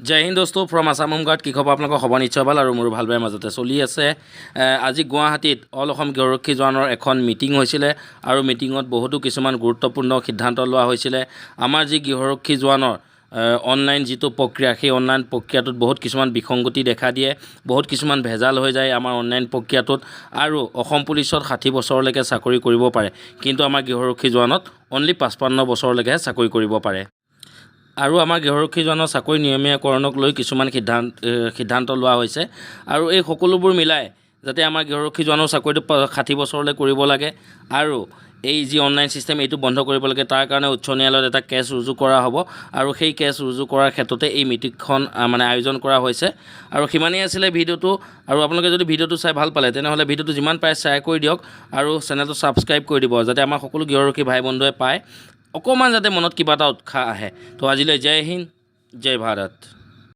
जय हिंद दोस्तों from Assam home guard কি খবৰ আপোনালোকৰ খবৰ নিশ্চয় ভাল আৰু মোৰ ভাল বেয়া মাজতে চলি আছে আজি গুৱাহাটীত অল অসম গৃহৰক্ষী জোৱানৰ এখন মিটিং হৈছিল আৰু মিটিঙত বহুতো কিছুমান গুৰুত্বপূৰ্ণ সিদ্ধান্ত লোৱা হৈছিল আমাৰ যি গৃহৰক্ষী জোৱানৰ অনলাইন যিটো প্ৰক্ৰিয়া সেই অনলাইন প্ৰক্ৰিয়াটোত বহুত কিছুমান বিসংগতি দেখা দিয়ে বহুত কিছুমান ভেজাল হৈ যায় আমাৰ অনলাইন প্ৰক্ৰিয়াটোত আৰু অসম পুলিচত 60 বছৰলৈকে চাকৰি কৰিব পাৰে কিন্তু আমাৰ গৃহৰক্ষী জোৱানত অনলি 55 বছৰলৈকে চাকৰি কৰিব পাৰে আৰু আমাৰ গৃহৰক্ষী জোৱানৰ চাকৰি নিয়মীয়াকৰণক লৈ কিছুমান সিদ্ধান্ত লোৱা হৈছে আৰু এই সকলোবোৰ মিলাই যাতে আমাৰ গৃহৰক্ষী জোৱানৰ চাকৰিটো 60 বছৰলৈ কৰিব লাগে আৰু এই যি অনলাইন সিস্টেম এইটো বন্ধ কৰিব লাগে তাৰ কাৰণে উচ্চ ন্যায়ালয়ত এটা কেছ ৰুজু কৰা হ'ব আৰু সেই কেছ ৰুজু কৰাৰ ক্ষেত্ৰতে এই মিটিংখন মানে আয়োজন কৰা হৈছে আৰু সিমানেই আছিল ভিডিওটো আৰু আপোনালোকে যদি ভিডিওটো চাই ভাল পালে তেনেহলে ভিডিওটো যিমান পাৰে শ্বেয়াৰ কৰি দিয়ক আৰু চেনেলটো সাবস্ক্ৰাইব কৰি দিব যাতে আমাৰ সকলো গৃহৰক্ষী ভাই বন্ধুৱে পায় অকমান যাতে মনত কিবা এটা উৎসাহ আহে তো আজিলৈ জয় হিন্দ জয় ভাৰত।